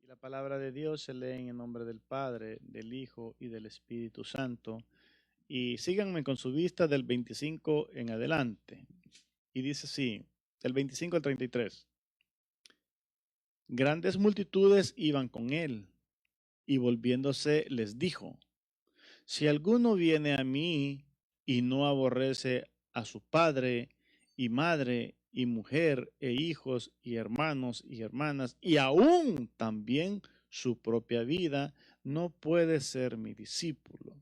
La palabra de Dios se lee en el nombre del Padre, del Hijo y del Espíritu Santo. Y síganme con su vista del 25 en adelante. Y dice así, del 25 al 33. Grandes multitudes iban con él, y volviéndose les dijo, si alguno viene a mí y no aborrece a su padre y madre y mujer e hijos y hermanos y hermanas y aún también su propia vida, no puede ser mi discípulo.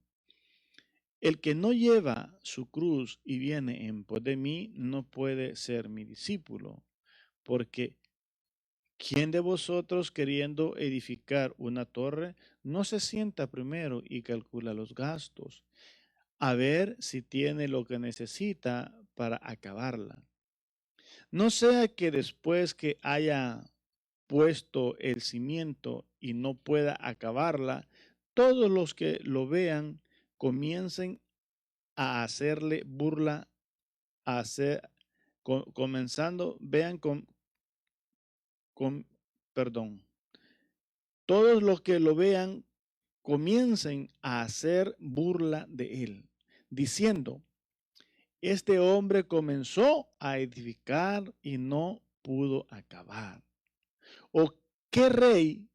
El que no lleva su cruz y viene en pos de mí, no puede ser mi discípulo, porque ¿quién de vosotros queriendo edificar una torre no se sienta primero y calcula los gastos, a ver si tiene lo que necesita para acabarla? No sea que después que haya puesto el cimiento y no pueda acabarla, todos los que lo vean comiencen a hacerle burla, a hacer, comenzando, vean con, perdón, todos los que lo vean comiencen a hacer burla de él, diciendo, este hombre comenzó a edificar y no pudo acabar. ¿O qué rey,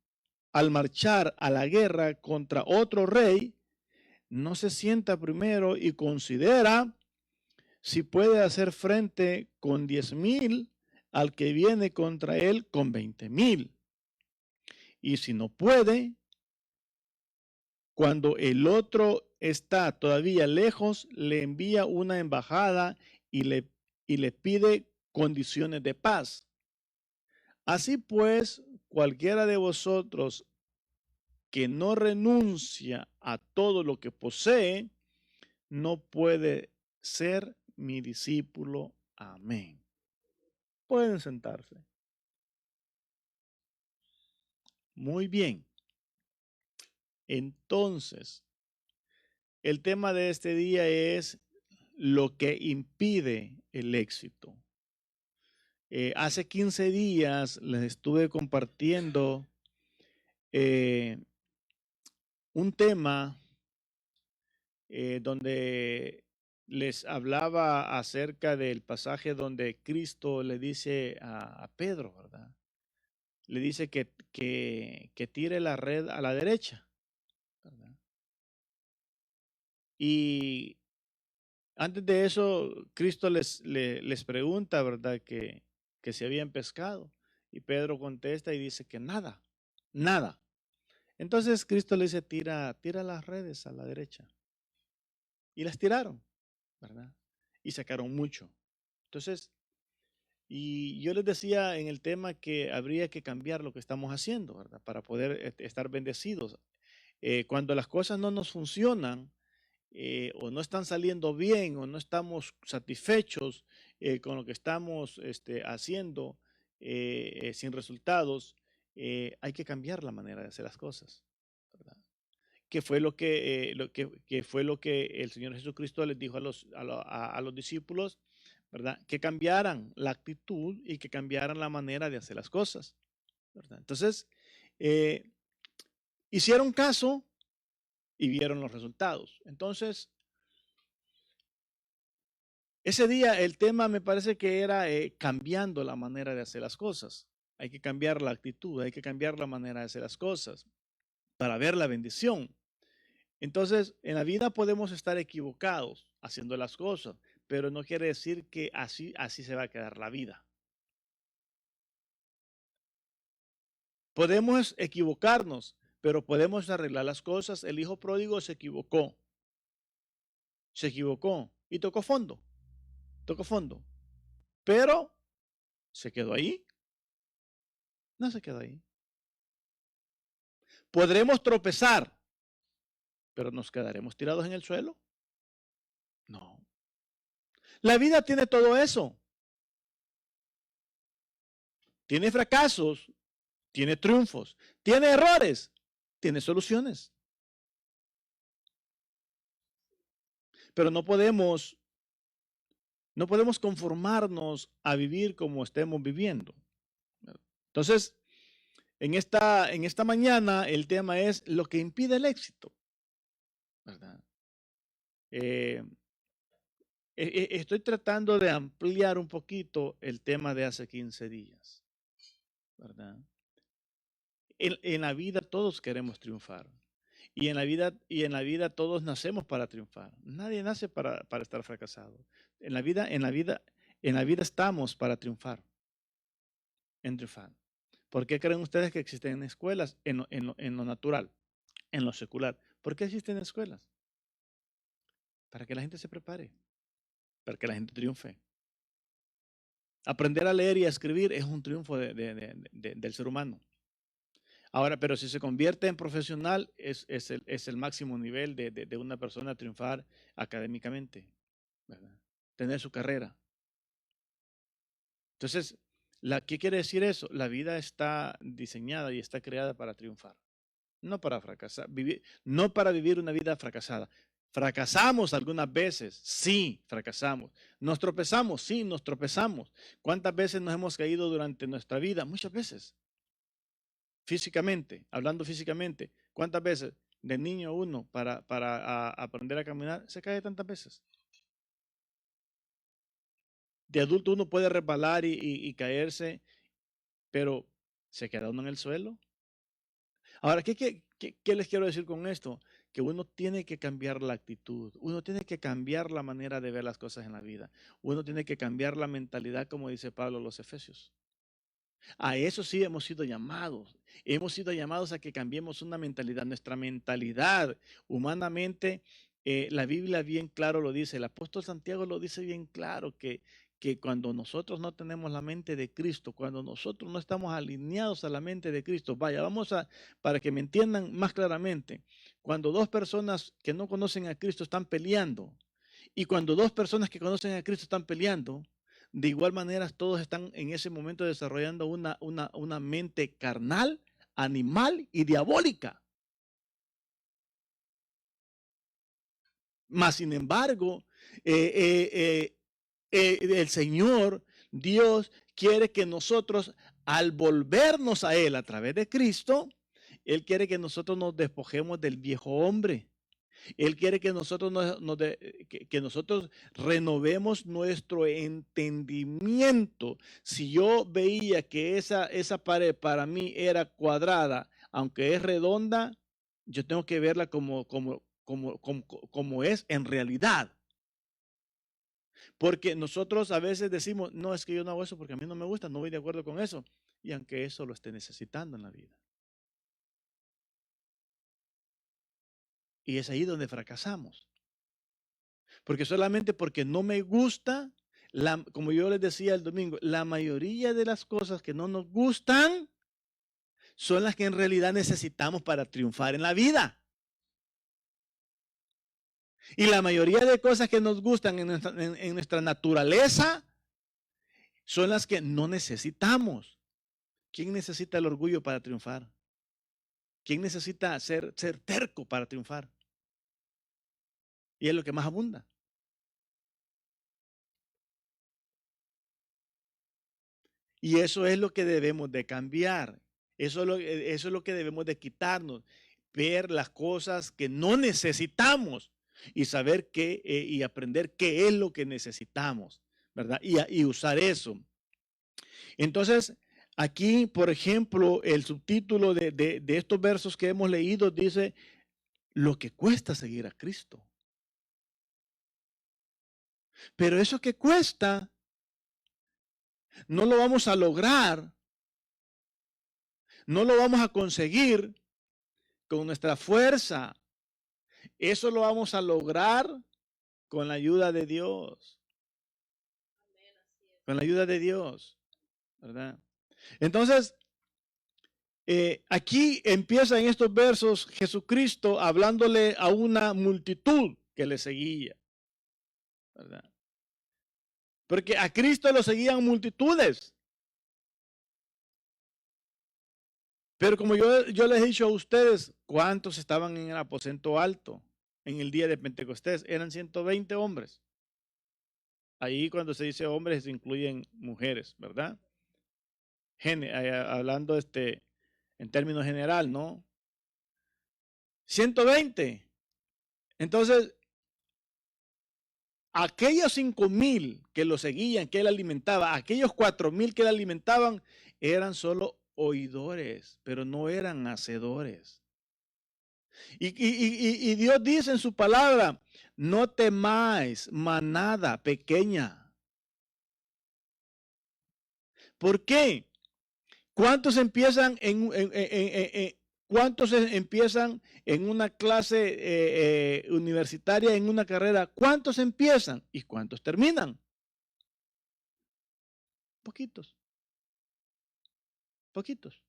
al marchar a la guerra contra otro rey, no se sienta primero y considera si puede hacer frente con 10,000 al que viene contra él con 20,000? Y si no puede, cuando el otro está todavía lejos, le envía una embajada y le pide condiciones de paz. Así pues, cualquiera de vosotros que no renuncia a todo lo que posee, no puede ser mi discípulo. Amén. Pueden sentarse. Muy bien. Entonces, el tema de este día es lo que impide el éxito. Hace 15 días les estuve compartiendo un tema donde les hablaba acerca del pasaje donde Cristo le dice a Pedro, ¿verdad? Le dice que tire la red a la derecha, ¿verdad? Y antes de eso, Cristo les pregunta, ¿verdad? Que si habían pescado. Y Pedro contesta y dice que nada, nada. Entonces Cristo le dice, tira las redes a la derecha. Y las tiraron, ¿verdad? Y sacaron mucho. Entonces, y yo les decía en el tema que habría que cambiar lo que estamos haciendo, ¿verdad? Para poder estar bendecidos. Cuando las cosas no nos funcionan, o no están saliendo bien, o no estamos satisfechos con lo que estamos haciendo sin resultados, hay que cambiar la manera de hacer las cosas, ¿verdad? Que fue que fue lo que el Señor Jesucristo les dijo a los discípulos, ¿verdad? Que cambiaran la actitud y que cambiaran la manera de hacer las cosas, ¿verdad? Entonces, eh, hicieron caso y vieron los resultados. Entonces, ese día el tema me parece que era cambiando la manera de hacer las cosas. Hay que cambiar la actitud, hay que cambiar la manera de hacer las cosas para ver la bendición. Entonces, en la vida podemos estar equivocados haciendo las cosas, pero no quiere decir que así se va a quedar la vida. Podemos equivocarnos, pero podemos arreglar las cosas. El hijo pródigo se equivocó y tocó fondo, pero se quedó ahí, no se quedó ahí. Podremos tropezar, pero nos quedaremos tirados en el suelo. No. La vida tiene todo eso. Tiene fracasos, tiene triunfos, tiene errores, tiene soluciones. Pero no podemos conformarnos a vivir como estemos viviendo. Entonces, En esta mañana el tema es lo que impide el éxito, ¿verdad? Estoy tratando de ampliar un poquito el tema de hace 15 días, ¿verdad? En la vida todos queremos triunfar. Y en la vida todos nacemos para triunfar. Nadie nace para estar fracasado. En la vida estamos para triunfar, en triunfar. ¿Por qué creen ustedes que existen escuelas en lo natural, en lo secular? ¿Por qué existen escuelas? Para que la gente se prepare, para que la gente triunfe. Aprender a leer y a escribir es un triunfo del ser humano. Ahora, pero si se convierte en profesional, es el máximo nivel de una persona triunfar académicamente, ¿verdad? Tener su carrera. Entonces, ¿qué quiere decir eso? La vida está diseñada y está creada para triunfar, no para fracasar, no para vivir una vida fracasada. Fracasamos algunas veces, sí, fracasamos. Nos tropezamos, sí, nos tropezamos. ¿Cuántas veces nos hemos caído durante nuestra vida? Muchas veces. Físicamente, hablando físicamente, ¿cuántas veces de niño uno para aprender a caminar se cae tantas veces? De adulto uno puede resbalar y caerse, pero ¿se queda uno en el suelo? Ahora, ¿qué les quiero decir con esto? Que uno tiene que cambiar la actitud, uno tiene que cambiar la manera de ver las cosas en la vida, uno tiene que cambiar la mentalidad, como dice Pablo a los Efesios. A eso sí hemos sido llamados. Hemos sido llamados a que cambiemos una mentalidad. Nuestra mentalidad humanamente, la Biblia bien claro lo dice. El apóstol Santiago lo dice bien claro que cuando nosotros no tenemos la mente de Cristo, cuando nosotros no estamos alineados a la mente de Cristo, vaya, para que me entiendan más claramente, cuando dos personas que no conocen a Cristo están peleando y cuando dos personas que conocen a Cristo están peleando, de igual manera todos están en ese momento desarrollando una mente carnal, animal y diabólica. Mas, sin embargo, el Señor, Dios, quiere que nosotros, al volvernos a Él a través de Cristo, Él quiere que nosotros nos despojemos del viejo hombre. Él quiere que nosotros, que nosotros renovemos nuestro entendimiento. Si yo veía que esa pared para mí era cuadrada, aunque es redonda, yo tengo que verla como es en realidad. Porque nosotros a veces decimos, no, es que yo no hago eso porque a mí no me gusta, no voy de acuerdo con eso. Y aunque eso lo esté necesitando en la vida. Y es ahí donde fracasamos. Porque solamente porque no me gusta, como yo les decía el domingo, la mayoría de las cosas que no nos gustan son las que en realidad necesitamos para triunfar en la vida. Y la mayoría de cosas que nos gustan en nuestra naturaleza son las que no necesitamos. ¿Quién necesita el orgullo para triunfar? ¿Quién necesita ser terco para triunfar? Y es lo que más abunda. Y eso es lo que debemos de cambiar. Eso es lo que debemos de quitarnos. Ver las cosas que no necesitamos y saber y aprender qué es lo que necesitamos, ¿verdad? Y usar eso. Entonces, aquí, por ejemplo, el subtítulo de estos versos que hemos leído dice, lo que cuesta seguir a Cristo. Pero eso que cuesta, no lo vamos a lograr, no lo vamos a conseguir con nuestra fuerza. Eso lo vamos a lograr con la ayuda de Dios. Con la ayuda de Dios, ¿verdad? Entonces, aquí empieza en estos versos Jesucristo hablándole a una multitud que le seguía, ¿verdad? Porque a Cristo lo seguían multitudes. Pero como yo les he dicho a ustedes, ¿cuántos estaban en el aposento alto en el día de Pentecostés? Eran 120 hombres. Ahí cuando se dice hombres se incluyen mujeres, ¿verdad? Hablando en términos general, ¿no? 120. Entonces, aquellos 5,000 que lo seguían, que él alimentaba, aquellos 4,000 que él alimentaban, eran solo oidores, pero no eran hacedores. Y Dios dice en su palabra, no temáis manada pequeña. ¿Por qué? ¿Cuántos empiezan cuántos empiezan en una clase universitaria, en una carrera? ¿Cuántos empiezan y cuántos terminan? Poquitos. Poquitos.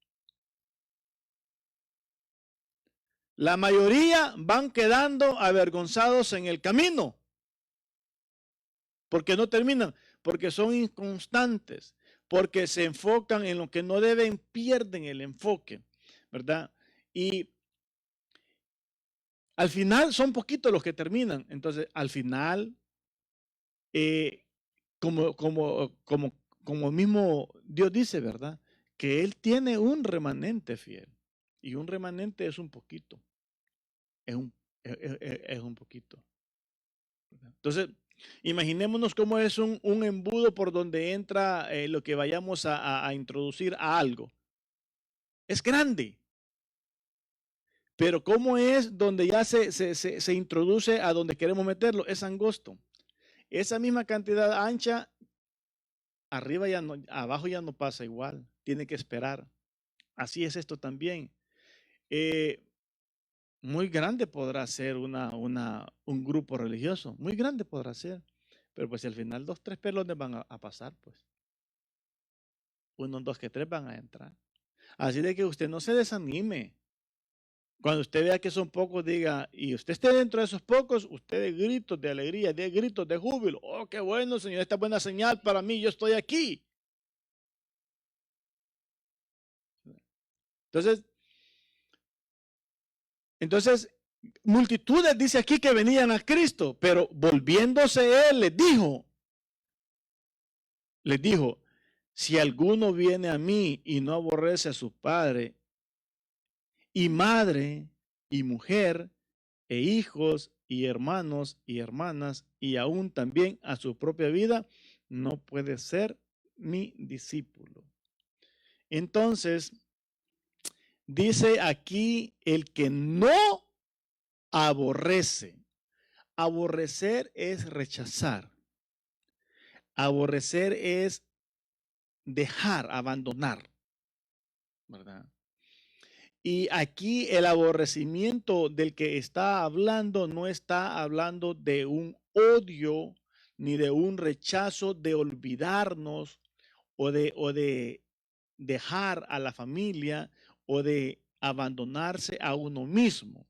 La mayoría van quedando avergonzados en el camino. Porque no terminan, porque son inconstantes, porque se enfocan en lo que no deben, pierden el enfoque, ¿verdad? Y al final son poquitos los que terminan. Entonces, al final, como mismo Dios dice, ¿verdad? Que Él tiene un remanente fiel. Y un remanente es un poquito. Es un poquito. Entonces, imaginémonos cómo es un embudo por donde entra lo que vayamos a introducir a algo. Es grande. Pero cómo es donde ya se introduce a donde queremos meterlo, es angosto. Esa misma cantidad ancha, arriba ya no, abajo ya no pasa igual. Tiene que esperar. Así es esto también. Muy grande podrá ser un grupo religioso. Muy grande podrá ser. Pero pues si al final 2, 3 pelones van a pasar, pues. 1, 2, que 3 van a entrar. Así de que usted no se desanime. Cuando usted vea que son pocos, diga, y usted esté dentro de esos pocos, usted de gritos de alegría, de gritos de júbilo. Oh, qué bueno, Señor, esta es buena señal para mí, yo estoy aquí. Entonces, multitudes dice aquí que venían a Cristo, pero volviéndose él les dijo, si alguno viene a mí y no aborrece a su padre y madre y mujer e hijos y hermanos y hermanas y aún también a su propia vida, no puede ser mi discípulo. Entonces, dice aquí el que no aborrece. Aborrecer es rechazar. Aborrecer es dejar, abandonar, ¿verdad? Y aquí el aborrecimiento del que está hablando no está hablando de un odio ni de un rechazo de olvidarnos o de dejar a la familia o de abandonarse a uno mismo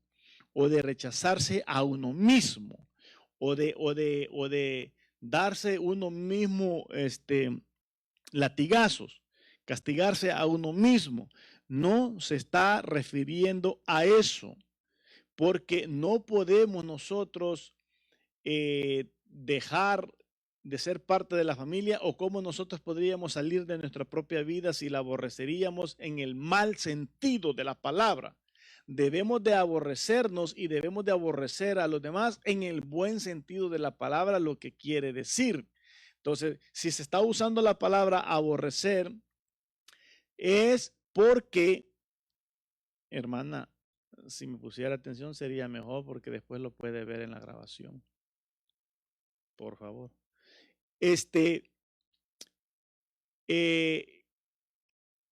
o de rechazarse a uno mismo o de darse uno mismo latigazos, castigarse a uno mismo. No se está refiriendo a eso, porque no podemos nosotros dejar de ser parte de la familia o cómo nosotros podríamos salir de nuestra propia vida si la aborreceríamos en el mal sentido de la palabra. Debemos de aborrecernos y debemos de aborrecer a los demás en el buen sentido de la palabra, lo que quiere decir. Entonces, si se está usando la palabra aborrecer, es porque, hermana, si me pusiera atención sería mejor porque después lo puede ver en la grabación. Por favor.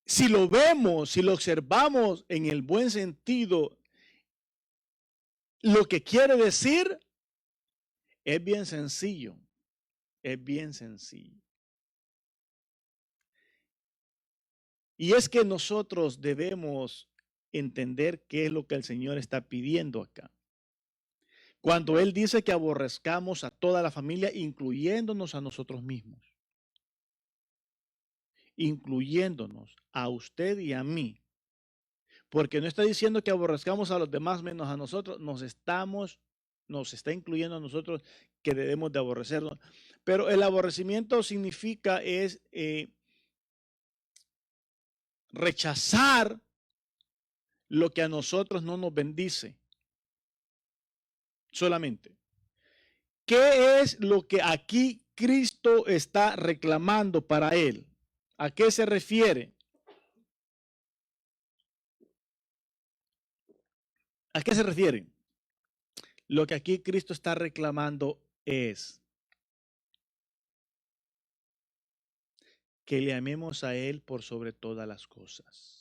Si lo vemos, si lo observamos en el buen sentido, lo que quiere decir es bien sencillo. Es bien sencillo. Y es que nosotros debemos entender qué es lo que el Señor está pidiendo acá. Cuando Él dice que aborrezcamos a toda la familia, incluyéndonos a nosotros mismos. Incluyéndonos a usted y a mí. Porque no está diciendo que aborrezcamos a los demás menos a nosotros, nos está incluyendo a nosotros que debemos de aborrecernos. Pero el aborrecimiento significa es rechazar lo que a nosotros no nos bendice. Solamente. ¿Qué es lo que aquí Cristo está reclamando para él? ¿A qué se refiere? ¿A qué se refiere? Lo que aquí Cristo está reclamando es que le amemos a Él por sobre todas las cosas.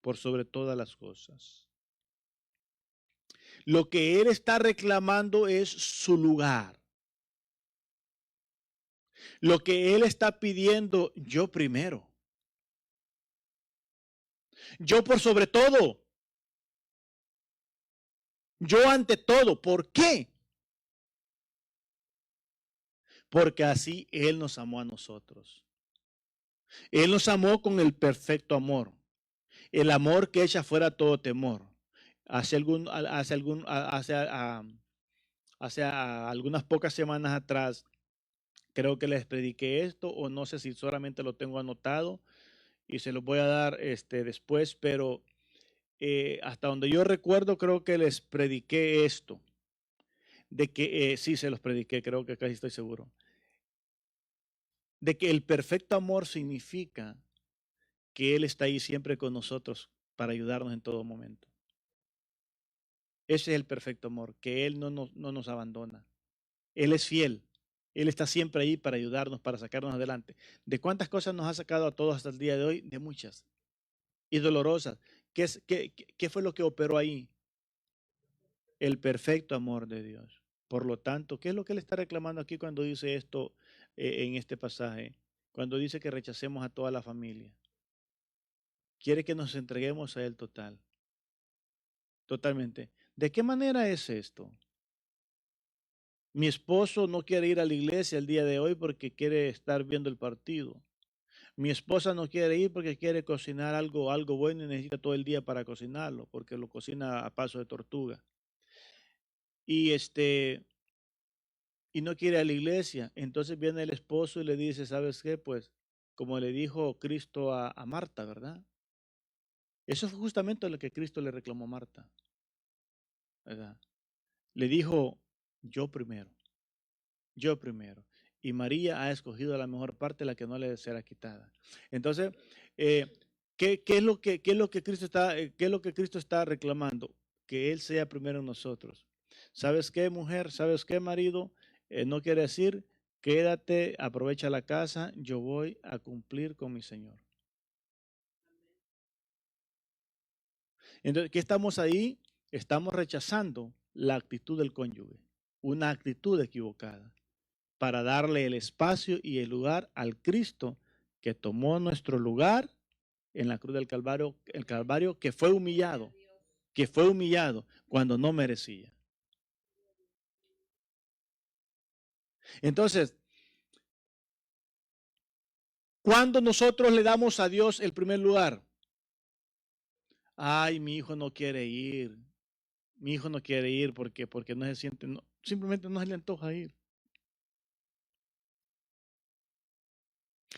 Por sobre todas las cosas. Lo que Él está reclamando es su lugar. Lo que Él está pidiendo, yo primero. Yo por sobre todo. Yo ante todo. ¿Por qué? Porque así Él nos amó a nosotros. Él nos amó con el perfecto amor. El amor que echa fuera todo temor. Hace algunas pocas semanas atrás, creo que les prediqué esto, o no sé si solamente lo tengo anotado y se los voy a dar después, pero hasta donde yo recuerdo, creo que les prediqué esto, de que sí se los prediqué, creo que casi estoy seguro, de que el perfecto amor significa que Él está ahí siempre con nosotros para ayudarnos en todo momento. Ese es el perfecto amor, que Él no nos abandona. Él es fiel. Él está siempre ahí para ayudarnos, para sacarnos adelante. ¿De cuántas cosas nos ha sacado a todos hasta el día de hoy? De muchas. Y dolorosas. ¿Qué fue lo que operó ahí? El perfecto amor de Dios. Por lo tanto, ¿qué es lo que Él está reclamando aquí cuando dice esto en este pasaje? Cuando dice que rechacemos a toda la familia. Quiere que nos entreguemos a Él totalmente. ¿De qué manera es esto? Mi esposo no quiere ir a la iglesia el día de hoy porque quiere estar viendo el partido. Mi esposa no quiere ir porque quiere cocinar algo bueno y necesita todo el día para cocinarlo, porque lo cocina a paso de tortuga. Y y no quiere ir a la iglesia. Entonces viene el esposo y le dice, ¿sabes qué? Pues como le dijo Cristo a Marta, ¿verdad? Eso fue justamente lo que Cristo le reclamó a Marta, ¿verdad? Le dijo, yo primero. Yo primero. Y María ha escogido la mejor parte, la que no le será quitada. Entonces, eh, qué es lo qué es lo que Cristo está, qué es lo que Cristo está reclamando? Que Él sea primero en nosotros. ¿Sabes qué, mujer? ¿Sabes qué, marido? No quiere decir, quédate, aprovecha la casa, yo voy a cumplir con mi Señor. Entonces, ¿qué estamos ahí? Estamos rechazando la actitud del cónyuge, una actitud equivocada, para darle el espacio y el lugar al Cristo que tomó nuestro lugar en la cruz del Calvario, el Calvario que fue humillado cuando no merecía. Entonces, cuando nosotros le damos a Dios el primer lugar, ay, mi hijo no quiere ir, mi hijo no quiere ir porque no se siente, simplemente no se le antoja ir.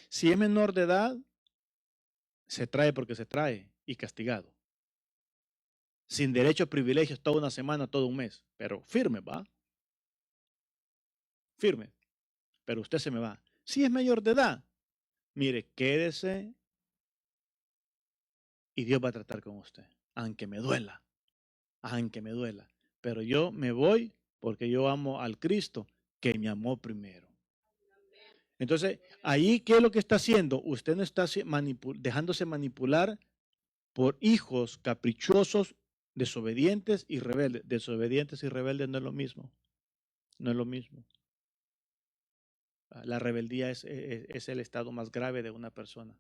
Si es menor de edad, se trae porque se trae y castigado. Sin derecho a privilegios toda una semana, todo un mes, pero firme, ¿va? Firme, pero usted se me va. Si es mayor de edad, mire, quédese y Dios va a tratar con usted, aunque me duela, aunque me duela. Pero yo me voy porque yo amo al Cristo que me amó primero. Entonces, ahí, ¿qué es lo que está haciendo? Usted no está dejándose manipular por hijos caprichosos, desobedientes y rebeldes. Desobedientes y rebeldes no es lo mismo. No es lo mismo. La rebeldía es el estado más grave de una persona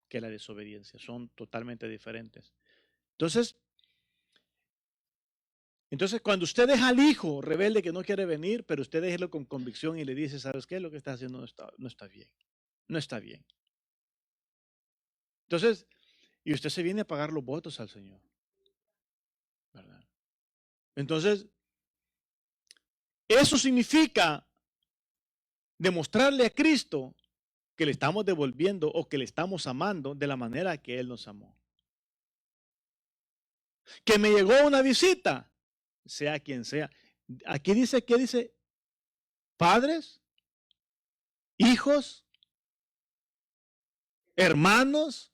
que la desobediencia. Son totalmente diferentes. Entonces, cuando usted deja al hijo rebelde que no quiere venir, pero usted déjelo con convicción y le dice, ¿sabes qué? Lo que está haciendo no está bien. No está bien. Entonces, y usted se viene a pagar los votos al Señor. ¿Verdad? Entonces, eso significa demostrarle a Cristo que le estamos devolviendo o que le estamos amando de la manera que Él nos amó. Que me llegó una visita, sea quien sea. Aquí dice, ¿qué dice? Padres, hijos, hermanos,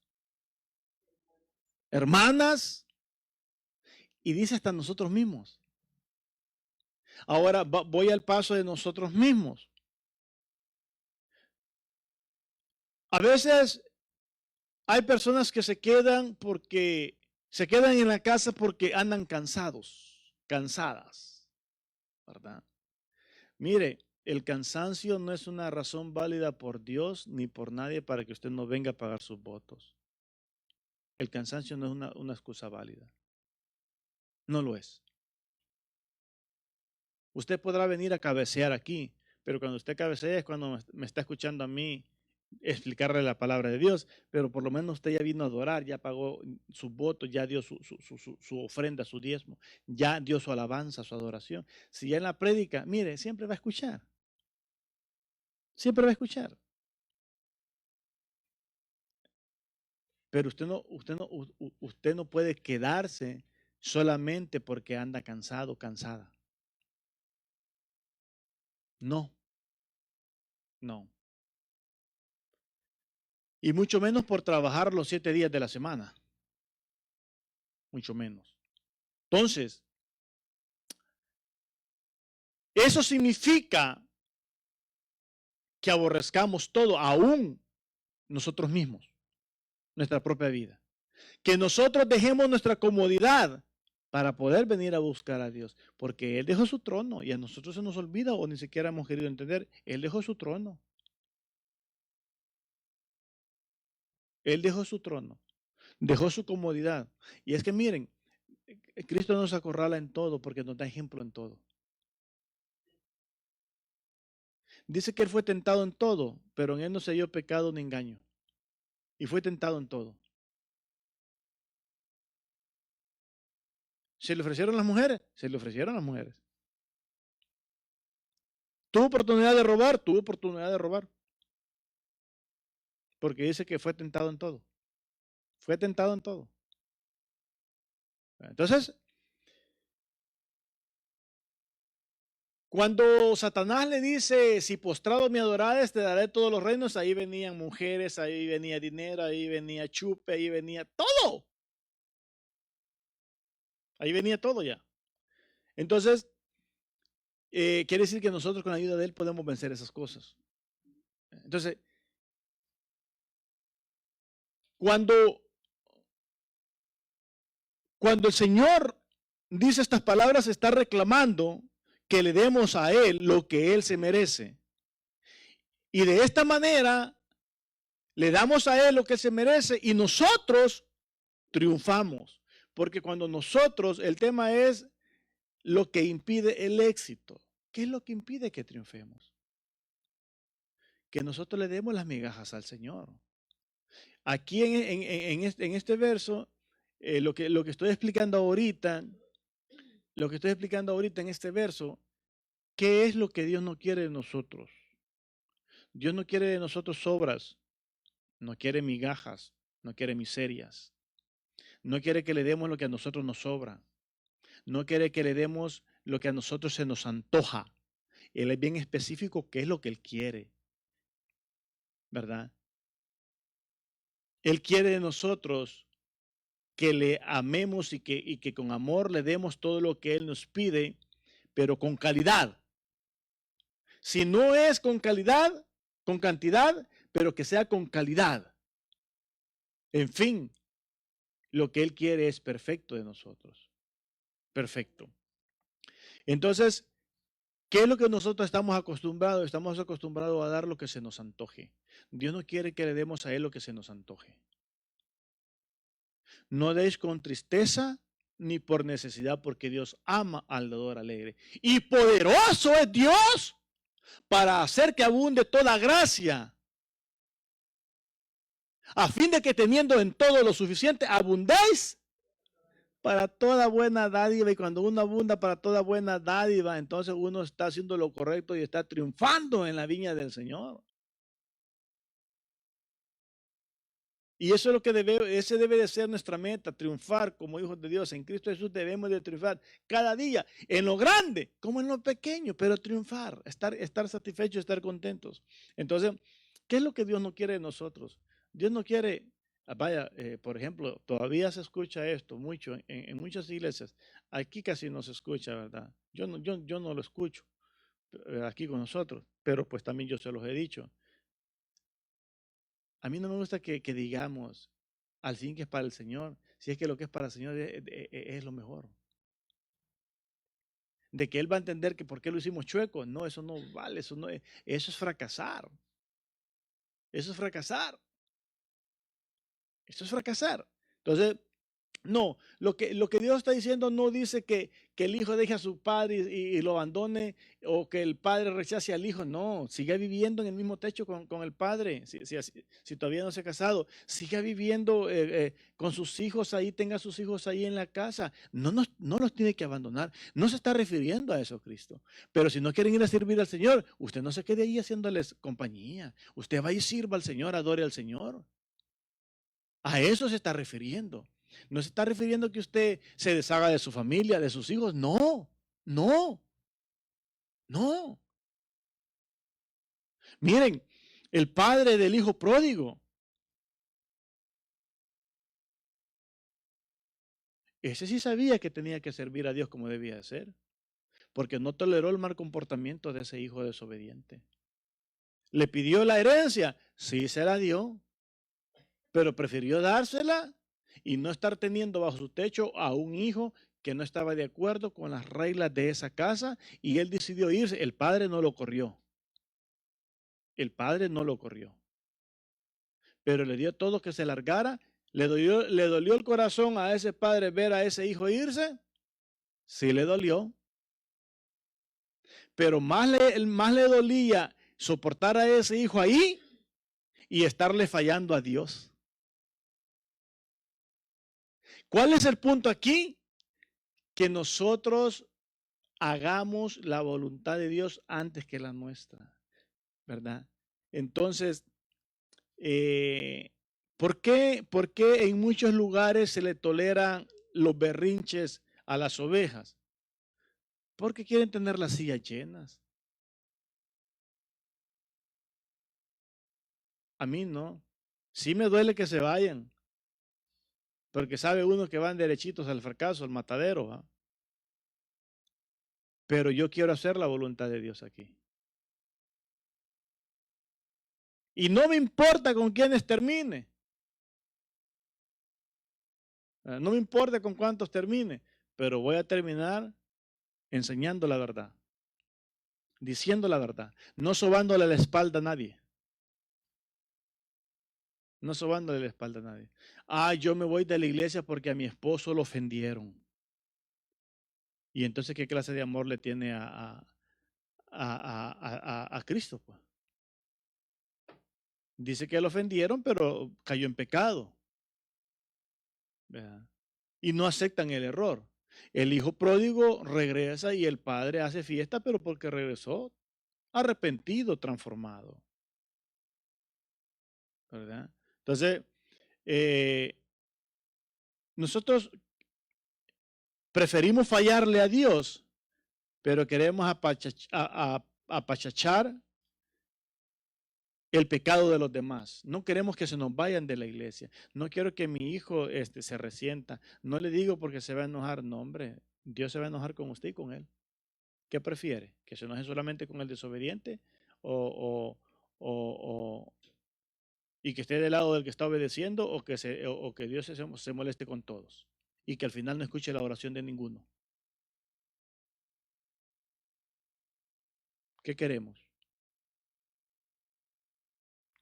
hermanas, y dice hasta nosotros mismos. Ahora voy al paso de nosotros mismos. A veces hay personas que se quedan en la casa porque andan cansados, cansadas, ¿verdad? Mire, el cansancio no es una razón válida por Dios ni por nadie para que usted no venga a pagar sus votos. El cansancio no es una excusa válida. No lo es. Usted podrá venir a cabecear aquí, pero cuando usted cabecea es cuando me está escuchando a mí explicarle la palabra de Dios, pero por lo menos usted ya vino a adorar, ya pagó sus votos, ya dio su ofrenda, su diezmo, ya dio su alabanza, su adoración. Si ya en la prédica, mire, siempre va a escuchar. Siempre va a escuchar. Pero usted no puede quedarse solamente porque anda cansado, cansada. No, no. Y mucho menos por trabajar los 7 días de la semana. Mucho menos. Entonces, eso significa que aborrezcamos todo, aún nosotros mismos, nuestra propia vida. Que nosotros dejemos nuestra comodidad para poder venir a buscar a Dios. Porque Él dejó su trono y a nosotros se nos olvida o ni siquiera hemos querido entender. Él dejó su trono. Él dejó su trono. Dejó su comodidad. Y es que miren, Cristo nos acorrala en todo porque nos da ejemplo en todo. Dice que Él fue tentado en todo, pero en Él no se dio pecado ni engaño. Y fue tentado en todo. ¿Se le ofrecieron las mujeres? Se le ofrecieron las mujeres. ¿Tuvo oportunidad de robar? Tuvo oportunidad de robar. Porque dice que fue tentado en todo. Fue tentado en todo. Entonces, cuando Satanás le dice, si postrado me adorares, te daré todos los reinos, ahí venían mujeres, ahí venía dinero, ahí venía chupe, ahí venía todo. Ahí venía todo ya. Entonces, quiere decir que nosotros con la ayuda de Él podemos vencer esas cosas. Entonces, cuando el Señor dice estas palabras, está reclamando que le demos a Él lo que Él se merece. Y de esta manera le damos a Él lo que se merece y nosotros triunfamos. Porque cuando nosotros, el tema es lo que impide el éxito. ¿Qué es lo que impide que triunfemos? Que nosotros le demos las migajas al Señor. Aquí en este verso, lo que estoy explicando ahorita, en este verso, ¿qué es lo que Dios no quiere de nosotros? Dios no quiere de nosotros obras, no quiere migajas, no quiere miserias, no quiere que le demos lo que a nosotros nos sobra, no quiere que le demos lo que a nosotros se nos antoja. Él es bien específico qué es lo que Él quiere, ¿verdad? Él quiere de nosotros que le amemos y que con amor le demos todo lo que Él nos pide, pero con calidad. Si no es con calidad, con cantidad, pero que sea con calidad. En fin, lo que Él quiere es perfecto de nosotros. Perfecto. Entonces, ¿qué es lo que nosotros estamos acostumbrados? Estamos acostumbrados a dar lo que se nos antoje. Dios no quiere que le demos a Él lo que se nos antoje. No deis con tristeza ni por necesidad, porque Dios ama al dador alegre. Y poderoso es Dios para hacer que abunde toda gracia, a fin de que teniendo en todo lo suficiente, abundéis para toda buena dádiva. Y cuando uno abunda para toda buena dádiva, entonces uno está haciendo lo correcto y está triunfando en la viña del Señor. Y eso es lo que ese debe de ser nuestra meta, triunfar como hijos de Dios. En Cristo Jesús debemos de triunfar cada día, en lo grande como en lo pequeño, pero triunfar, estar satisfechos, estar contentos. Entonces, ¿qué es lo que Dios no quiere de nosotros? Dios no quiere, por ejemplo, todavía se escucha esto mucho en muchas iglesias. Aquí casi no se escucha, ¿verdad? Yo no lo escucho aquí con nosotros, pero pues también yo se los he dicho. A mí no me gusta que digamos al fin que es para el Señor, si es que lo que es para el Señor es lo mejor. De que Él va a entender que por qué lo hicimos chueco. No, eso no vale, eso es fracasar. Eso es fracasar. Eso es fracasar. Entonces, no, lo que Dios está diciendo no dice que el hijo deje a su padre y lo abandone o que el padre rechace al hijo. No, siga viviendo en el mismo techo con el padre. Si todavía no se ha casado, siga viviendo con sus hijos ahí, tenga sus hijos ahí en la casa. No los tiene que abandonar. No se está refiriendo a eso, Cristo. Pero si no quieren ir a servir al Señor, usted no se quede ahí haciéndoles compañía. Usted va y sirva al Señor, adore al Señor. A eso se está refiriendo. No se está refiriendo que usted se deshaga de su familia, de sus hijos. No, no, no. Miren, el padre del hijo pródigo, ese sí sabía que tenía que servir a Dios como debía de ser, porque no toleró el mal comportamiento de ese hijo desobediente. Le pidió la herencia, sí se la dio, pero prefirió dársela y no estar teniendo bajo su techo a un hijo que no estaba de acuerdo con las reglas de esa casa y él decidió irse. El padre no lo corrió. El padre no lo corrió, pero le dio todo que se largara. ¿Le dolió el corazón a ese padre ver a ese hijo irse? Sí le dolió, pero más le dolía soportar a ese hijo ahí y estarle fallando a Dios. ¿Cuál es el punto aquí? Que nosotros hagamos la voluntad de Dios antes que la nuestra, ¿verdad? Entonces, ¿por qué en muchos lugares se le toleran los berrinches a las ovejas? Porque quieren tener las sillas llenas. A mí no. Sí me duele que se vayan, porque sabe uno que van derechitos al fracaso, al matadero, ¿va? Pero yo quiero hacer la voluntad de Dios aquí. Y no me importa con quiénes termine. No me importa con cuántos termine, pero voy a terminar enseñando la verdad, diciendo la verdad, no sobándole la espalda a nadie. No sobándole la espalda a nadie. Yo me voy de la iglesia porque a mi esposo lo ofendieron. Y entonces, ¿qué clase de amor le tiene a Cristo? Pues? Dice que lo ofendieron, pero cayó en pecado. ¿Verdad? Y no aceptan el error. El hijo pródigo regresa y el padre hace fiesta, pero porque regresó arrepentido, transformado. ¿Verdad? Entonces, nosotros preferimos fallarle a Dios, pero queremos apachachar el pecado de los demás. No queremos que se nos vayan de la iglesia. No quiero que mi hijo se resienta. No le digo porque se va a enojar. No, hombre, Dios se va a enojar con usted y con él. ¿Qué prefiere? ¿Que se enoje solamente con el desobediente o y que esté del lado del que está obedeciendo o que Dios se moleste con todos y que al final no escuche la oración de ninguno? ¿Qué queremos?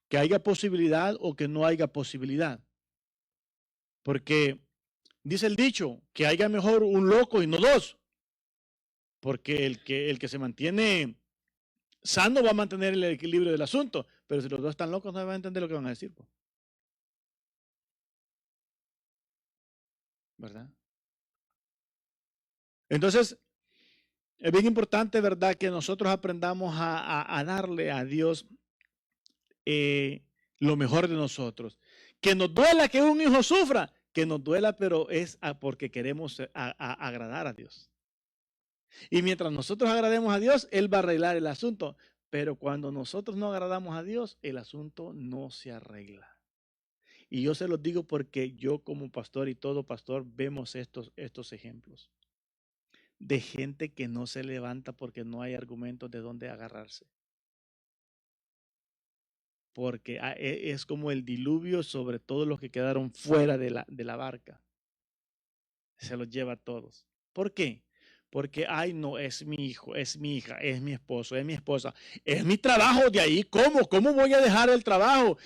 ¿Que haya posibilidad o que no haya posibilidad? Porque dice el dicho, que haya mejor un loco y no dos. Porque el que se mantiene sano va a mantener el equilibrio del asunto. Pero si los dos están locos, no van a entender lo que van a decir. Pues. ¿Verdad? Entonces, es bien importante, ¿verdad?, que nosotros aprendamos a darle a Dios lo mejor de nosotros. Que nos duela que un hijo sufra, que nos duela, pero es porque queremos agradar a Dios. Y mientras nosotros agrademos a Dios, Él va a arreglar el asunto. Pero cuando nosotros no agradamos a Dios, el asunto no se arregla. Y yo se los digo porque yo como pastor y todo pastor vemos estos ejemplos de gente que no se levanta porque no hay argumentos de dónde agarrarse. Porque es como el diluvio sobre todos los que quedaron fuera de la barca. Se los lleva a todos. ¿Por qué? Porque, ay, no, es mi hijo, es mi hija, es mi esposo, es mi esposa, es mi trabajo de ahí. ¿Cómo? ¿Cómo voy a dejar el trabajo?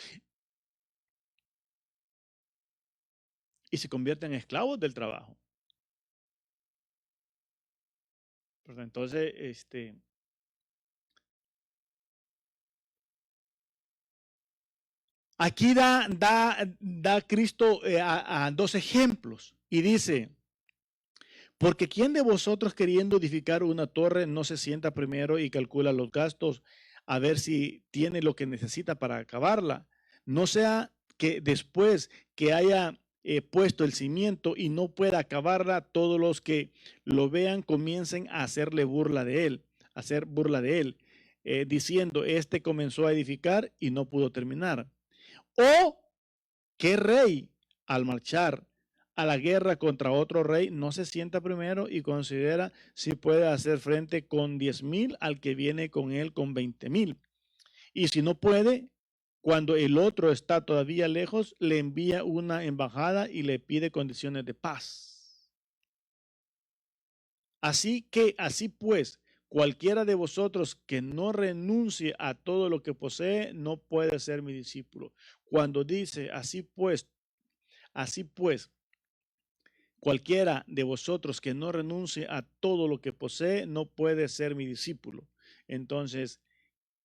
Y se convierten en esclavos del trabajo. Pues entonces, aquí da Cristo a dos ejemplos y dice, porque ¿quién de vosotros queriendo edificar una torre no se sienta primero y calcula los gastos a ver si tiene lo que necesita para acabarla? No sea que después que haya puesto el cimiento y no pueda acabarla, todos los que lo vean comiencen a hacerle burla de él, hacer burla de él, diciendo, este comenzó a edificar y no pudo terminar. ¿O qué rey al marchar a la guerra contra otro rey no se sienta primero y considera si puede hacer frente con 10,000 al que viene con él con 20,000? Y si no puede, cuando el otro está todavía lejos, le envía una embajada y le pide condiciones de paz. Así pues, cualquiera de vosotros que no renuncie a todo lo que posee, no puede ser mi discípulo. Cuando dice, así pues, cualquiera de vosotros que no renuncie a todo lo que posee, no puede ser mi discípulo. Entonces,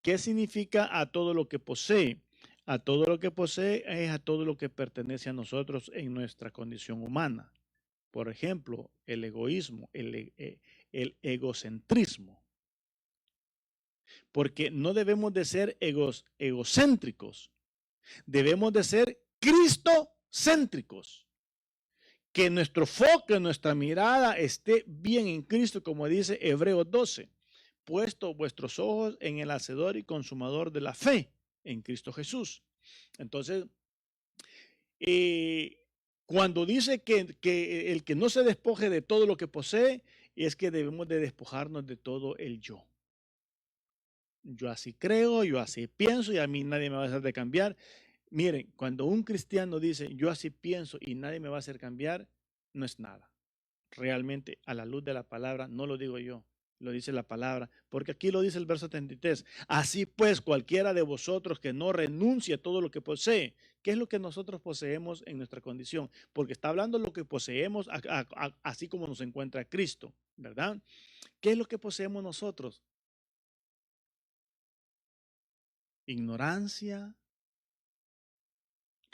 ¿qué significa a todo lo que posee? A todo lo que posee es a todo lo que pertenece a nosotros en nuestra condición humana. Por ejemplo, el egoísmo, el egocentrismo. Porque no debemos de ser egocéntricos, debemos de ser cristocéntricos. Que nuestro foco, nuestra mirada esté bien en Cristo, como dice Hebreos 12. Puesto vuestros ojos en el hacedor y consumador de la fe, en Cristo Jesús. Entonces, cuando dice que el que no se despoje de todo lo que posee, es que debemos de despojarnos de todo el yo. Yo así creo, yo así pienso y a mí nadie me va a hacer de cambiar. Miren, cuando un cristiano dice yo así pienso y nadie me va a hacer cambiar, no es nada. Realmente, a la luz de la palabra, no lo digo yo, lo dice la palabra, porque aquí lo dice el verso 33. Así pues, cualquiera de vosotros que no renuncie a todo lo que posee, ¿qué es lo que nosotros poseemos en nuestra condición? Porque está hablando de lo que poseemos así como nos encuentra Cristo, ¿verdad? ¿Qué es lo que poseemos nosotros? Ignorancia,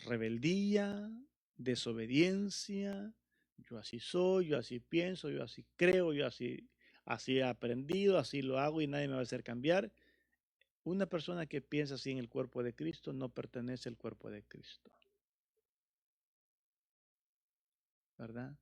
rebeldía, desobediencia. Yo así soy, yo así pienso, yo así creo, yo así he aprendido, así lo hago y nadie me va a hacer cambiar. Una persona que piensa así en el cuerpo de Cristo no pertenece al cuerpo de Cristo, ¿verdad?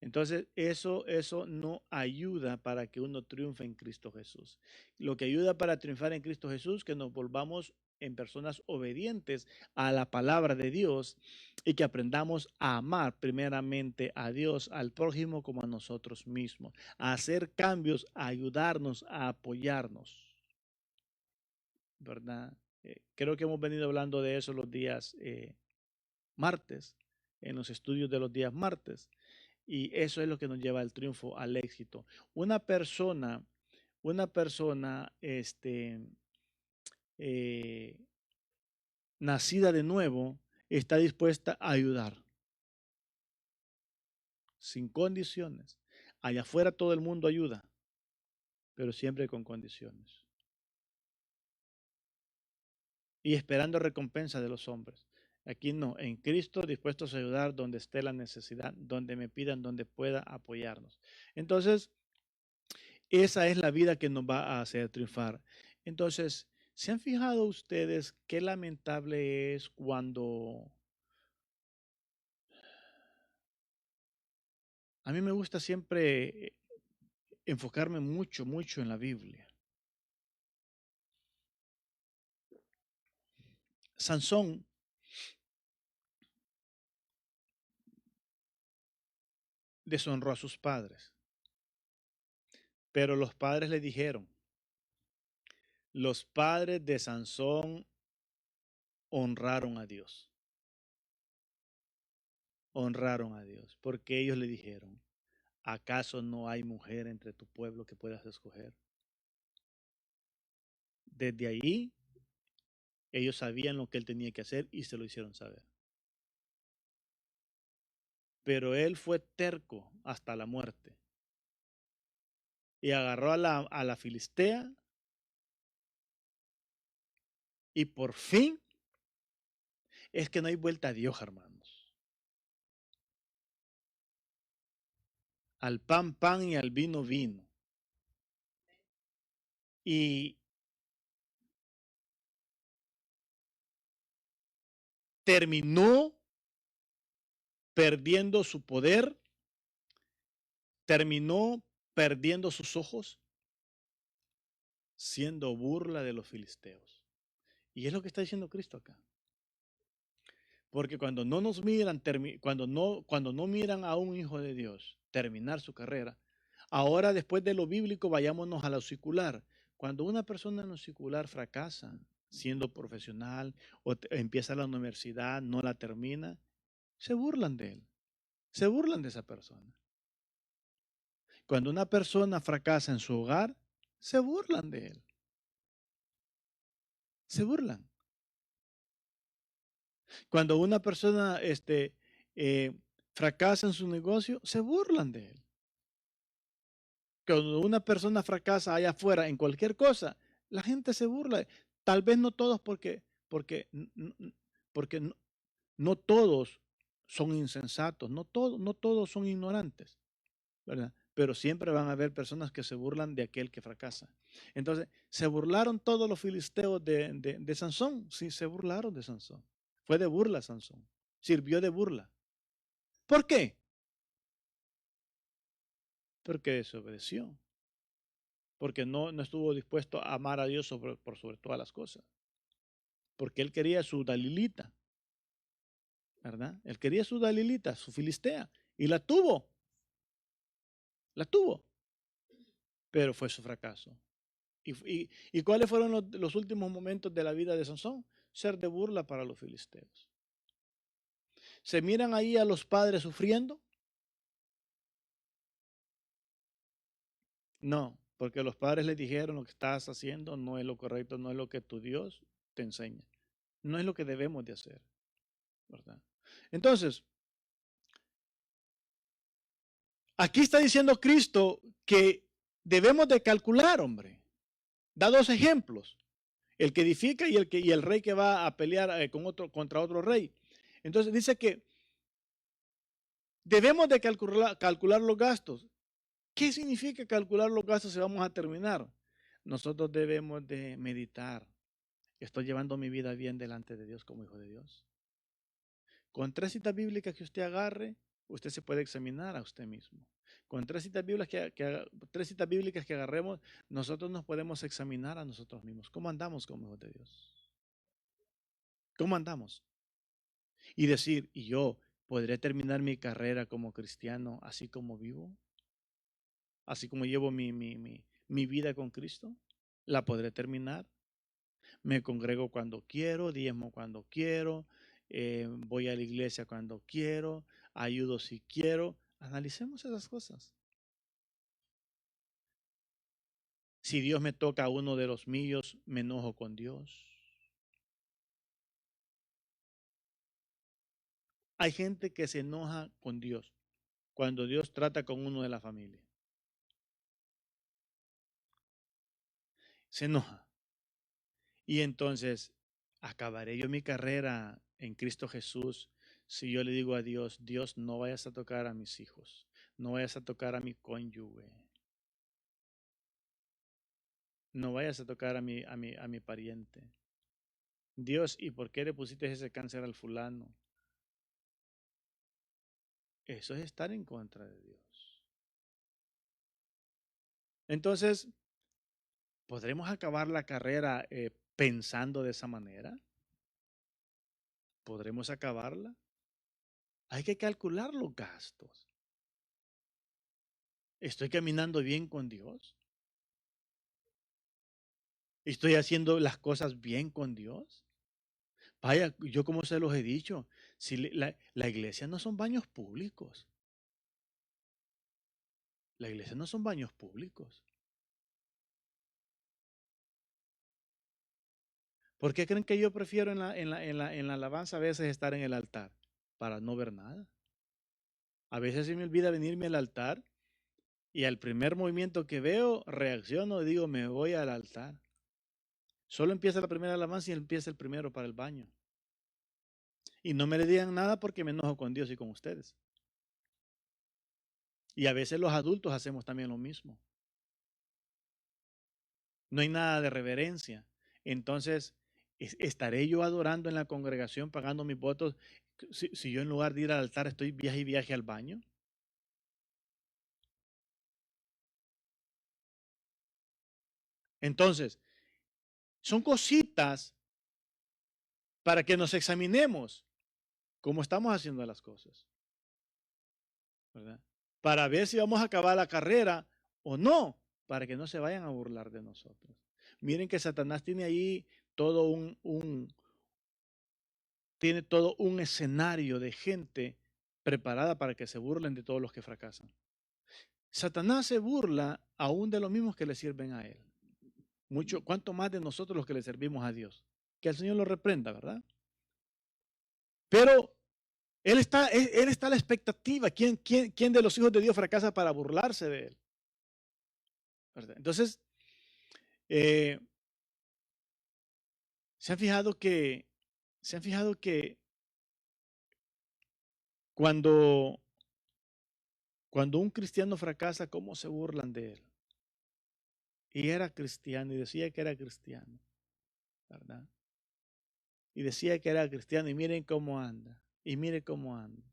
Entonces, eso no ayuda para que uno triunfe en Cristo Jesús. Lo que ayuda para triunfar en Cristo Jesús, que nos volvamos en personas obedientes a la palabra de Dios y que aprendamos a amar primeramente a Dios, al prójimo como a nosotros mismos, a hacer cambios, a ayudarnos, a apoyarnos, ¿verdad? Creo que hemos venido hablando de eso los días martes, en los estudios de los días martes. Y eso es lo que nos lleva al triunfo, al éxito. Una persona, eh, nacida de nuevo, está dispuesta a ayudar, sin condiciones. Allá afuera todo el mundo ayuda, pero siempre con condiciones. Y esperando recompensa de los hombres. Aquí no, en Cristo dispuestos a ayudar donde esté la necesidad, donde me pidan, donde pueda apoyarnos. Entonces, esa es la vida que nos va a hacer triunfar. Entonces, ¿Se han fijado ustedes qué lamentable es cuando a mí me gusta siempre enfocarme mucho, mucho en la Biblia? Sansón deshonró a sus padres, pero los padres le dijeron, los padres de Sansón honraron a Dios, honraron a Dios, porque ellos le dijeron, ¿acaso no hay mujer entre tu pueblo que puedas escoger? Desde ahí, ellos sabían lo que él tenía que hacer y se lo hicieron saber. Pero él fue terco hasta la muerte y agarró a la filistea y por fin es que no hay vuelta a Dios, hermanos. Al pan, pan y al vino, vino. Y terminó perdiendo su poder, terminó perdiendo sus ojos, siendo burla de los filisteos. Y es lo que está diciendo Cristo acá. Porque cuando no nos miran, cuando no miran a un hijo de Dios terminar su carrera, ahora después de lo bíblico vayámonos a lo secular. Cuando una persona en lo secular fracasa siendo profesional o empieza la universidad, no la termina, se burlan de él, se burlan de esa persona. Cuando una persona fracasa en su hogar, se burlan de él, se burlan. Cuando una persona fracasa en su negocio, se burlan de él. Cuando una persona fracasa allá afuera en cualquier cosa, la gente se burla. Tal vez no todos porque no todos son insensatos, no todos son ignorantes, ¿verdad? Pero siempre van a haber personas que se burlan de aquel que fracasa. Entonces, ¿se burlaron todos los filisteos de Sansón? Sí, se burlaron de Sansón. Fue de burla Sansón. Sirvió de burla. ¿Por qué? Porque desobedeció. Porque no estuvo dispuesto a amar a Dios por sobre todas las cosas. Porque él quería su Dalilita, ¿verdad? Él quería su Dalilita, su Filistea, y la tuvo, pero fue su fracaso. ¿Y cuáles fueron los últimos momentos de la vida de Sansón? Ser de burla para los filisteos. ¿Se miran ahí a los padres sufriendo? No, porque los padres les dijeron lo que estás haciendo no es lo correcto, no es lo que tu Dios te enseña, no es lo que debemos de hacer, ¿verdad? Entonces, aquí está diciendo Cristo que debemos de calcular, hombre. Da dos ejemplos, el que edifica y el rey que va a pelear contra otro rey. Entonces dice que debemos de calcular los gastos. ¿Qué significa calcular los gastos si vamos a terminar? Nosotros debemos de meditar. ¿Estoy llevando mi vida bien delante de Dios como hijo de Dios? Con 3 citas bíblicas que usted agarre, usted se puede examinar a usted mismo. Con 3 citas bíblicas que agarremos, nosotros nos podemos examinar a nosotros mismos. ¿Cómo andamos como hijos de Dios? ¿Cómo andamos? Y decir, ¿y yo podré terminar mi carrera como cristiano así como vivo? Así como llevo mi vida con Cristo. ¿La podré terminar? Me congrego cuando quiero, diezmo cuando quiero, voy a la iglesia cuando quiero, ayudo si quiero. Analicemos esas cosas. Si Dios me toca a uno de los míos, me enojo con Dios. Hay gente que se enoja con Dios cuando Dios trata con uno de la familia. Se enoja. Y entonces, ¿acabaré yo mi carrera en Cristo Jesús si yo le digo a Dios, Dios, no vayas a tocar a mis hijos, no vayas a tocar a mi cónyuge? no vayas a tocar a mi pariente. Dios, ¿y por qué le pusiste ese cáncer al fulano? Eso es estar en contra de Dios. Entonces, ¿podremos acabar la carrera pensando de esa manera? ¿Podremos acabarla? Hay que calcular los gastos. ¿Estoy caminando bien con Dios? ¿Estoy haciendo las cosas bien con Dios? Vaya, yo como se los he dicho, si la iglesia no son baños públicos. La iglesia no son baños públicos. ¿Por qué creen que yo prefiero en la alabanza a veces estar en el altar? Para no ver nada. A veces se me olvida venirme al altar y al primer movimiento que veo reacciono y digo, me voy al altar. Solo empieza la primera alabanza y empieza el primero para el baño. Y no me le digan nada porque me enojo con Dios y con ustedes. Y a veces los adultos hacemos también lo mismo. No hay nada de reverencia. Entonces, ¿estaré yo adorando en la congregación, pagando mis votos, si yo en lugar de ir al altar estoy viaje y viaje al baño? Entonces, son cositas para que nos examinemos cómo estamos haciendo las cosas, ¿verdad? Para ver si vamos a acabar la carrera o no, para que no se vayan a burlar de nosotros. Miren que Satanás tiene ahí todo tiene todo un escenario de gente preparada para que se burlen de todos los que fracasan. Satanás se burla aún de los mismos que le sirven a él. Mucho, cuanto más de nosotros los que le servimos a Dios. Que el Señor lo reprenda, ¿verdad? Pero él está a la expectativa. ¿Quién de los hijos de Dios fracasa para burlarse de él? ¿Verdad? Entonces, eh, se han fijado que cuando, cuando un cristiano fracasa, ¿cómo se burlan de él? Y era cristiano y decía que era cristiano, ¿verdad? Y decía que era cristiano y miren cómo anda, y miren cómo anda.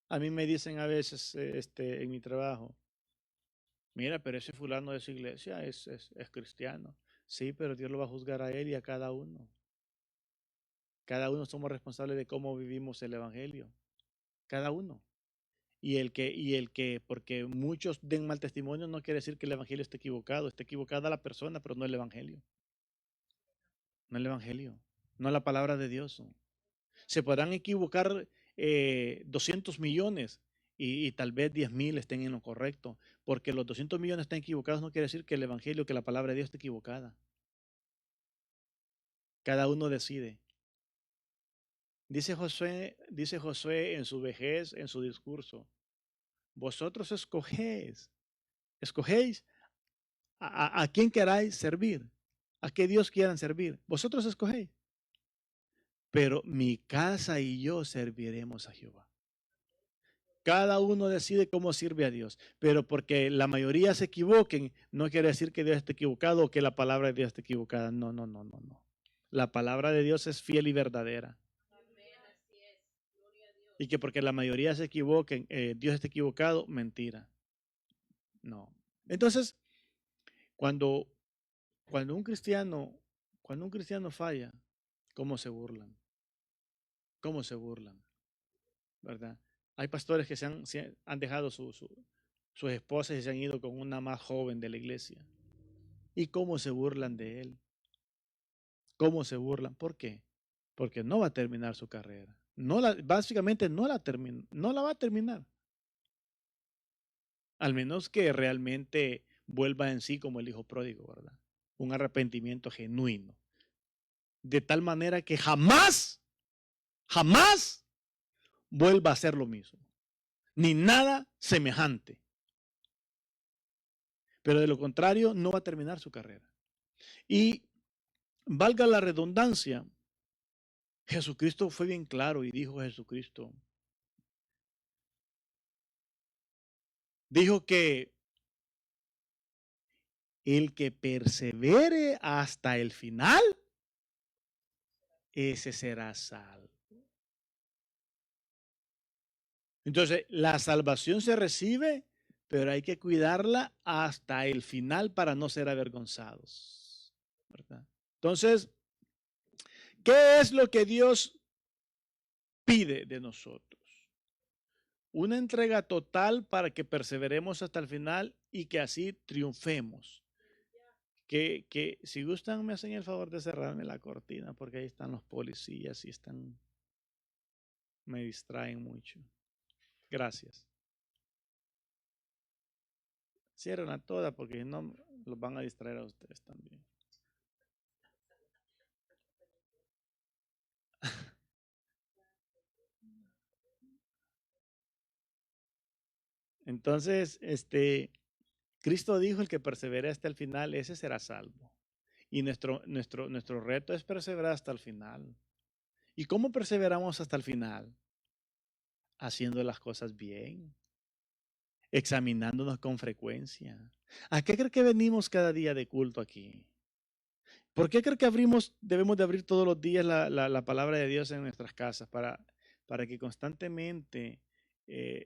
A mí me dicen a veces en mi trabajo, mira, pero ese fulano de su iglesia es cristiano. Sí, pero Dios lo va a juzgar a él y a cada uno. Cada uno somos responsables de cómo vivimos el evangelio. Cada uno. Porque muchos den mal testimonio, no quiere decir que el evangelio esté equivocado. Está equivocada la persona, pero no el evangelio. No el evangelio. No la palabra de Dios. Se podrán equivocar 200 millones y tal vez 10,000 estén en lo correcto. Porque los 200 millones estén equivocados no quiere decir que el evangelio, que la palabra de Dios esté equivocada. Cada uno decide. Dice Josué en su vejez, en su discurso, vosotros escogéis a quién queráis servir, a qué Dios quieran servir. Vosotros escogéis. Pero mi casa y yo serviremos a Jehová. Cada uno decide cómo sirve a Dios, pero porque la mayoría se equivoquen, no quiere decir que Dios esté equivocado o que la palabra de Dios esté equivocada. No, no, no, no, no. La palabra de Dios es fiel y verdadera. Y que porque la mayoría se equivoquen, Dios esté equivocado, mentira. No. Entonces, cuando, cuando un cristiano, cuando un cristiano falla, ¿cómo se burlan? ¿Cómo se burlan? ¿Verdad? Hay pastores que se han dejado sus esposas y se han ido con una más joven de la iglesia. ¿Y cómo se burlan de él? ¿Cómo se burlan? ¿Por qué? Porque no va a terminar su carrera. Básicamente no la va a terminar. Al menos que realmente vuelva en sí como el hijo pródigo, ¿verdad? Un arrepentimiento genuino. De tal manera que jamás, jamás vuelva a hacer lo mismo. Ni nada semejante. Pero de lo contrario, no va a terminar su carrera. Y valga la redundancia, Jesucristo fue bien claro y dijo que El que persevere hasta el final, ese será salvo. Entonces, la salvación se recibe, pero hay que cuidarla hasta el final para no ser avergonzados, ¿verdad? Entonces, ¿qué es lo que Dios pide de nosotros? Una entrega total para que perseveremos hasta el final y que así triunfemos. Que si gustan me hacen el favor de cerrarme la cortina porque ahí están los policías y me distraen mucho. Gracias. Cierren a todas porque si no los van a distraer a ustedes también. Entonces, Cristo dijo, el que persevere hasta el final, ese será salvo. Y nuestro reto es perseverar hasta el final. ¿Y cómo perseveramos hasta el final? Haciendo las cosas bien, examinándonos con frecuencia. ¿A qué cree que venimos cada día de culto aquí? ¿Por qué cree que debemos de abrir todos los días la palabra de Dios en nuestras casas para que constantemente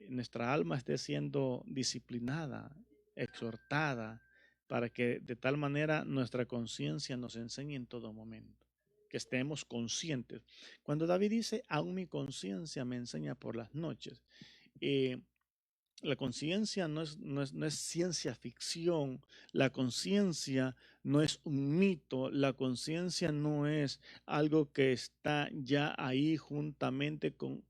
nuestra alma esté siendo disciplinada, exhortada, para que de tal manera nuestra conciencia nos enseñe en todo momento, que estemos conscientes? Cuando David dice, aún mi conciencia me enseña por las noches, eh, la conciencia no es ciencia ficción, la conciencia no es un mito, la conciencia no es algo que está ya ahí juntamente con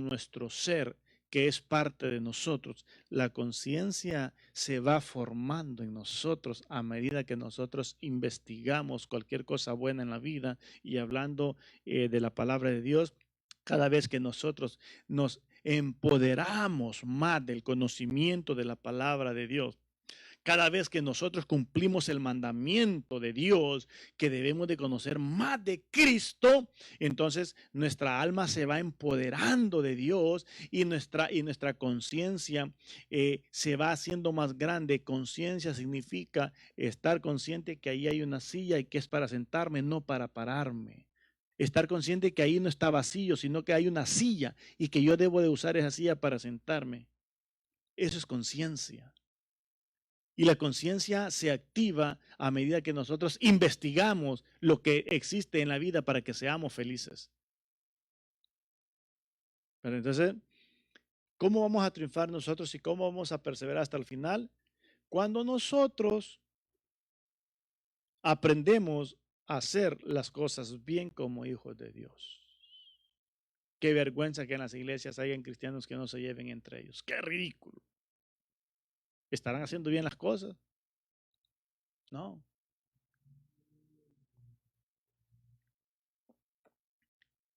nuestro ser, que es parte de nosotros. La conciencia se va formando en nosotros a medida que nosotros investigamos cualquier cosa buena en la vida y hablando de la palabra de Dios. Cada vez que nosotros nos empoderamos más del conocimiento de la palabra de Dios, cada vez que nosotros cumplimos el mandamiento de Dios, que debemos de conocer más de Cristo, entonces nuestra alma se va empoderando de Dios y nuestra conciencia se va haciendo más grande. Conciencia significa estar consciente que ahí hay una silla y que es para sentarme, no para pararme. Estar consciente que ahí no está vacío, sino que hay una silla y que yo debo de usar esa silla para sentarme. Eso es conciencia. Y la conciencia se activa a medida que nosotros investigamos lo que existe en la vida para que seamos felices. Pero entonces, ¿cómo vamos a triunfar nosotros y cómo vamos a perseverar hasta el final? Cuando nosotros aprendemos a hacer las cosas bien como hijos de Dios. Qué vergüenza que en las iglesias hayan cristianos que no se lleven entre ellos. Qué ridículo. ¿Estarán haciendo bien las cosas? No.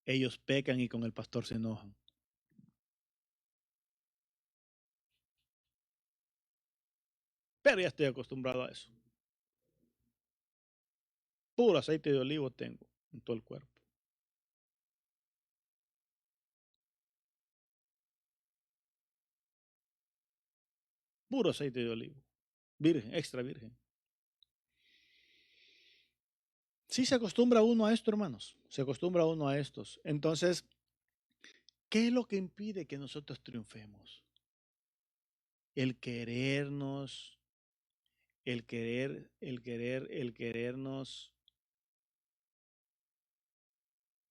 Ellos pecan y con el pastor se enojan. Pero ya estoy acostumbrado a eso. Puro aceite de olivo tengo en todo el cuerpo. Puro aceite de olivo. Virgen, extra virgen. Sí se acostumbra uno a esto, hermanos. Se acostumbra uno a estos. Entonces, ¿qué es lo que impide que nosotros triunfemos? El querernos, el querernos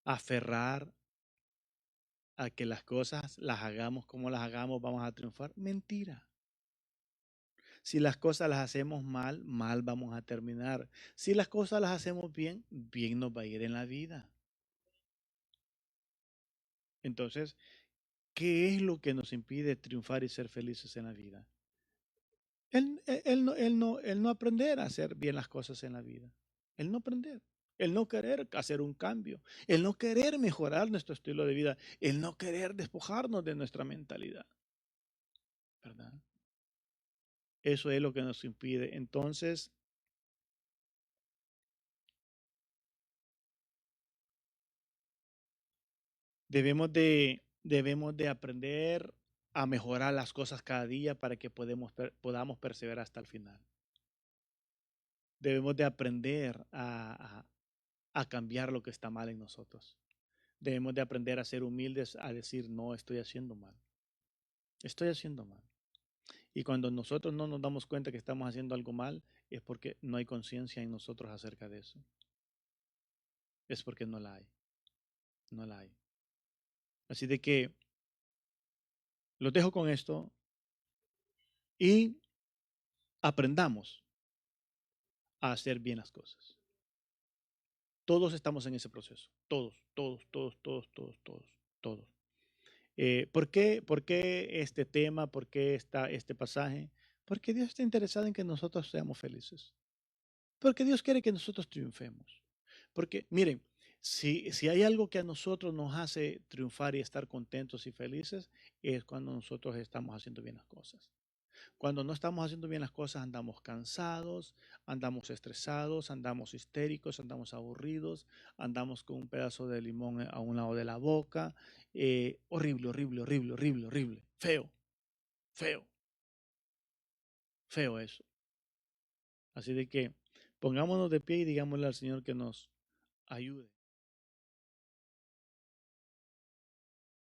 aferrar a que las cosas las hagamos como las hagamos, vamos a triunfar. Mentira. Si las cosas las hacemos mal, mal vamos a terminar. Si las cosas las hacemos bien, bien nos va a ir en la vida. Entonces, ¿qué es lo que nos impide triunfar y ser felices en la vida? El no aprender a hacer bien las cosas en la vida. El no aprender. El no querer hacer un cambio. El no querer mejorar nuestro estilo de vida. El no querer despojarnos de nuestra mentalidad. ¿Verdad? Eso es lo que nos impide. Entonces, debemos de aprender a mejorar las cosas cada día para que podamos perseverar hasta el final. debemos de aprender a cambiar lo que está mal en nosotros. Debemos de aprender a ser humildes, a decir, no, estoy haciendo mal. Estoy haciendo mal. Y cuando nosotros no nos damos cuenta que estamos haciendo algo mal, es porque no hay conciencia en nosotros acerca de eso. Es porque no la hay. No la hay. Así de que los dejo con esto y aprendamos a hacer bien las cosas. Todos estamos en ese proceso. Todos, todos, todos, todos, todos, todos, todos. ¿Por qué este tema? ¿Por qué este pasaje? Porque Dios está interesado en que nosotros seamos felices. Porque Dios quiere que nosotros triunfemos. Porque, miren, si hay algo que a nosotros nos hace triunfar y estar contentos y felices, es cuando nosotros estamos haciendo bien las cosas. Cuando no estamos haciendo bien las cosas, andamos cansados, andamos estresados, andamos histéricos, andamos aburridos, andamos con un pedazo de limón a un lado de la boca. Horrible, horrible, horrible, horrible, horrible. Feo, feo, feo eso. Así de que pongámonos de pie y digámosle al Señor que nos ayude.